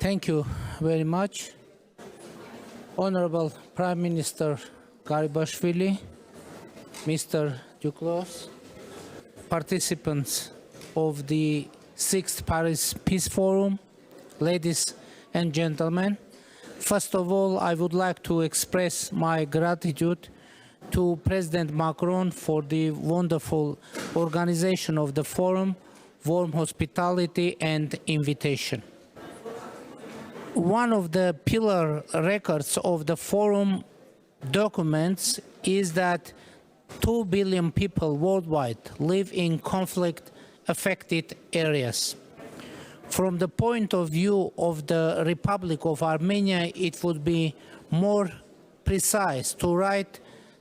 Thank you very much. Honorable Prime Minister Garibashvili, Mr. Duclos, participants of the 6th Paris Peace Forum, ladies and gentlemen. First of all, I would like to express my gratitude to President Macron for the wonderful organization of the forum, warm hospitality and invitation. One of the pillar records of the forum documents is that 2 billion people worldwide live in conflict-affected areas. From the point of view of the Republic of Armenia, it would be more precise to write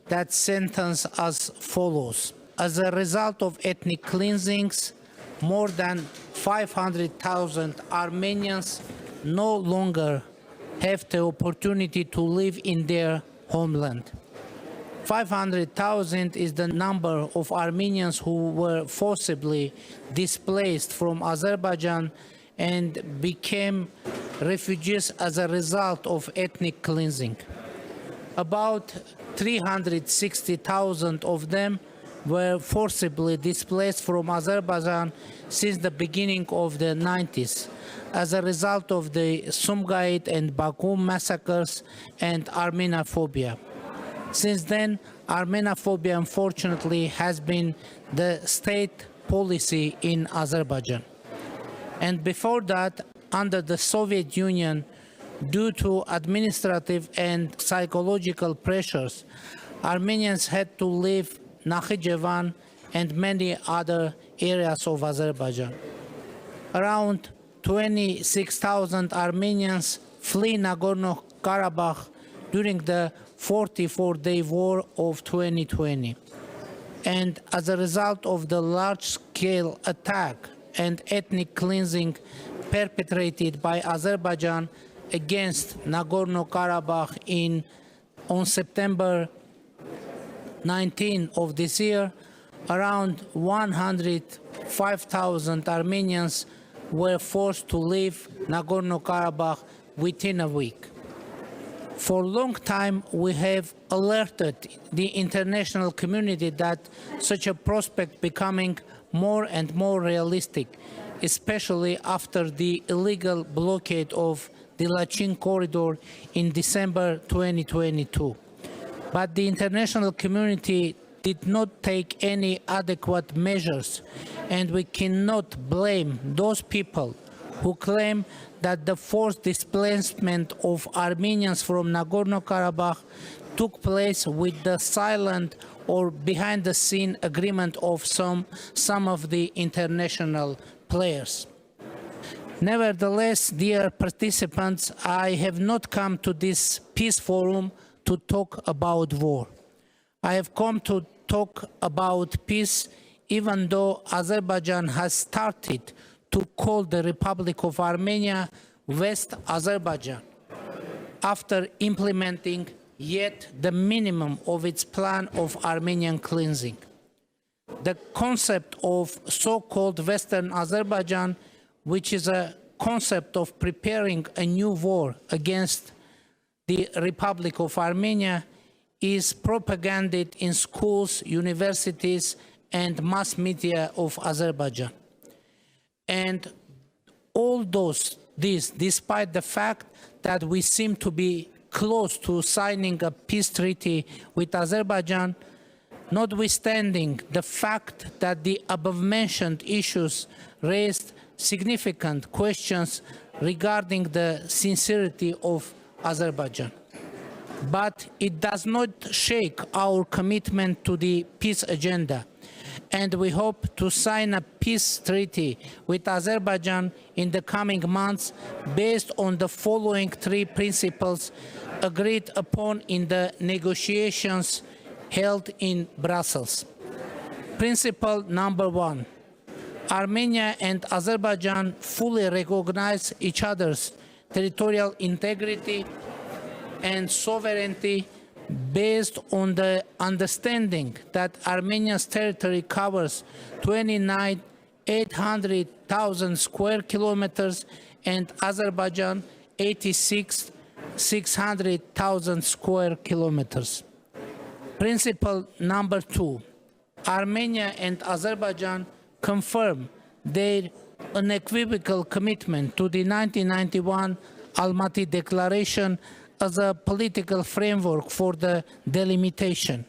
that sentence as follows. As a result of ethnic cleansings, more than 500,000 Armenians no longer have the opportunity to live in their homeland. 500,000 is the number of Armenians who were forcibly displaced from Azerbaijan and became refugees as a result of ethnic cleansing. About 360,000 of them were forcibly displaced from Azerbaijan since the beginning of the 90s as a result of the Sumgait and Baku massacres and Armenophobia. Since then, Armenophobia, unfortunately, has been the state policy in Azerbaijan. And before that, under the Soviet Union, due to administrative and psychological pressures, Armenians had to leave Nakhichevan and many other areas of Azerbaijan. Around 26,000 Armenians flee Nagorno-Karabakh during the 44-day war of 2020. And as a result of the large-scale attack and ethnic cleansing perpetrated by Azerbaijan against Nagorno-Karabakh on September 19 of this year, around 105,000 Armenians were forced to leave Nagorno-Karabakh within a week. For a long time, we have alerted the international community that such a prospect becoming more and more realistic, especially after the illegal blockade of the Lachin corridor in December 2022. But the international community did not take any adequate measures, and we cannot blame those people who claim that the forced displacement of Armenians from Nagorno-Karabakh took place with the silent or behind-the-scene agreement of some of the international players. Nevertheless, dear participants, I have not come to this peace forum to talk about war. I have come to talk about peace, even though Azerbaijan has started to call the Republic of Armenia West Azerbaijan, after implementing yet the minimum of its plan of Armenian cleansing. The concept of so-called Western Azerbaijan, which is a concept of preparing a new war against the Republic of Armenia, is propagated in schools, universities, and mass media of Azerbaijan. And all this, despite the fact that we seem to be close to signing a peace treaty with Azerbaijan, notwithstanding the fact that the above-mentioned issues raised significant questions regarding the sincerity of Azerbaijan. But it does not shake our commitment to the peace agenda, and we hope to sign a peace treaty with Azerbaijan in the coming months based on the following 3 principles agreed upon in the negotiations held in Brussels. Principle number 1. Armenia and Azerbaijan fully recognize each other's territorial integrity and sovereignty based on the understanding that Armenia's territory covers 29,800,000 square kilometers and Azerbaijan 86,600,000 square kilometers. Principle number 2. Armenia and Azerbaijan confirm their unequivocal commitment to the 1991 Almaty Declaration as a political framework for the delimitation.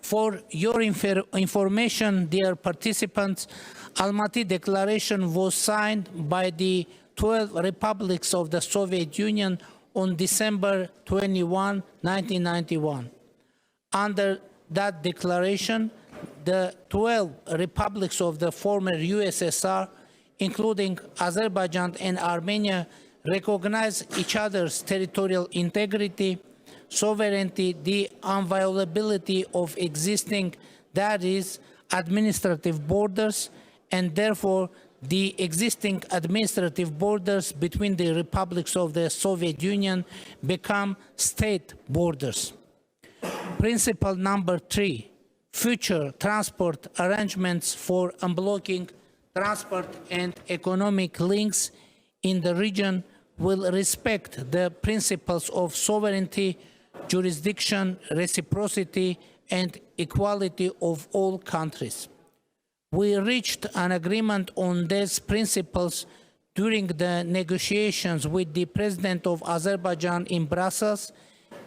For your information, dear participants, Almaty Declaration was signed by the 12 republics of the Soviet Union on December 21, 1991. Under that declaration, the 12 republics of the former USSR, including Azerbaijan and Armenia, recognize each other's territorial integrity, sovereignty, the inviolability of existing, that is, administrative borders, and therefore the existing administrative borders between the republics of the Soviet Union become state borders. Principle number 3. Future transport arrangements for unblocking transport and economic links in the region will respect the principles of sovereignty, jurisdiction, reciprocity, and equality of all countries. We reached an agreement on these principles during the negotiations with the President of Azerbaijan in Brussels,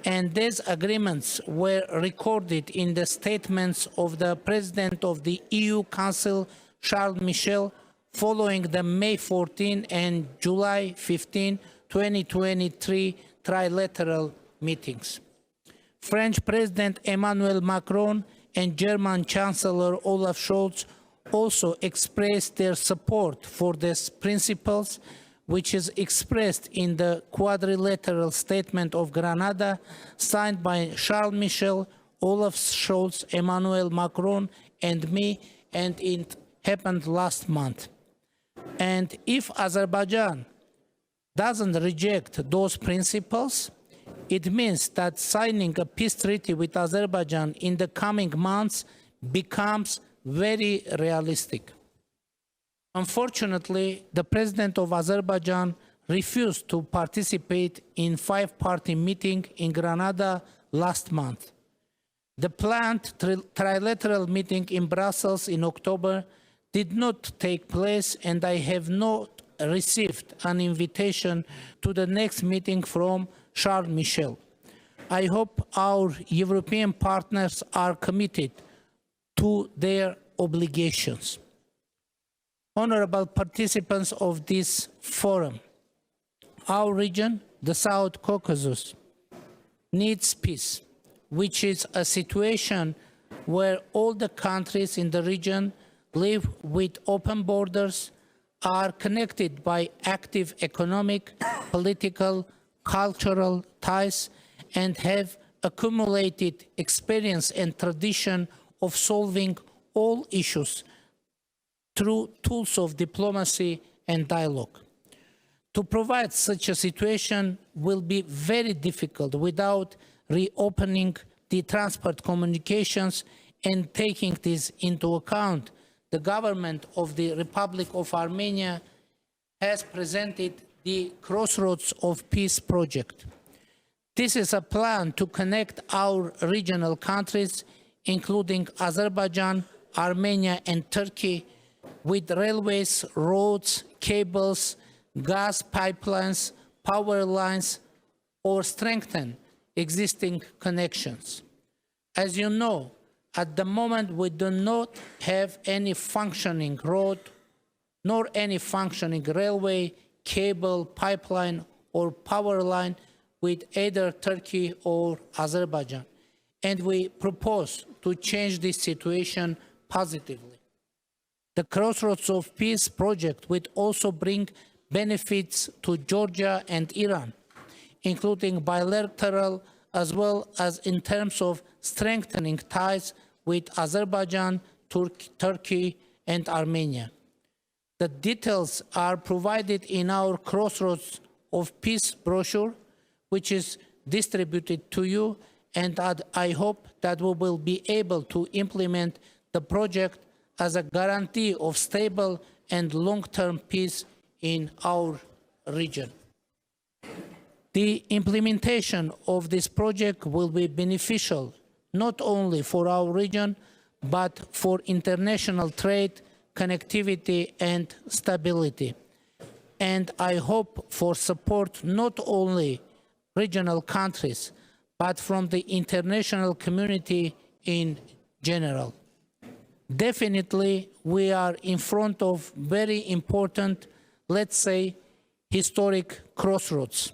and these agreements were recorded in the statements of the President of the EU Council, Charles Michel, following the May 14 and July 15, 2023 trilateral meetings. French President Emmanuel Macron and German Chancellor Olaf Scholz also expressed their support for these principles, which is expressed in the quadrilateral statement of Granada signed by Charles Michel, Olaf Scholz, Emmanuel Macron, and me, and it happened last month. And if Azerbaijan doesn't reject those principles, it means that signing a peace treaty with Azerbaijan in the coming months becomes very realistic. Unfortunately, the President of Azerbaijan refused to participate in five-party meeting in Granada last month. The planned trilateral meeting in Brussels in October did not take place, and I have not received an invitation to the next meeting from Charles Michel. I hope our European partners are committed to their obligations. Honorable participants of this forum, our region, the South Caucasus, needs peace, which is a situation where all the countries in the region live with open borders, are connected by active economic, political, cultural ties, and have accumulated experience and tradition of solving all issues through tools of diplomacy and dialogue. To provide such a situation will be very difficult without reopening the transport communications and taking this into account. The government of the Republic of Armenia has presented the Crossroads of Peace project. This is a plan to connect our regional countries, including Azerbaijan, Armenia, and Turkey, with railways, roads, cables, gas pipelines, power lines, or strengthen existing connections. As you know, at the moment we do not have any functioning road, nor any functioning railway, cable, pipeline, or power line with either Turkey or Azerbaijan, and we propose to change this situation positively. The Crossroads of Peace project would also bring benefits to Georgia and Iran, including bilateral as well as in terms of strengthening ties with Azerbaijan, Turkey, and Armenia. The details are provided in our Crossroads of Peace brochure, which is distributed to you, and I hope that we will be able to implement the project as a guarantee of stable and long-term peace in our region. The implementation of this project will be beneficial not only for our region, but for international trade, connectivity, and stability. And I hope for support not only regional countries, but from the international community in general. Definitely, we are in front of very important, let's say, historic crossroads.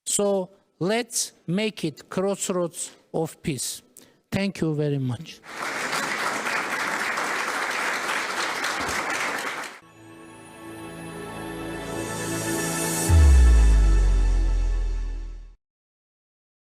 So let's make it crossroads of peace. Thank you very much.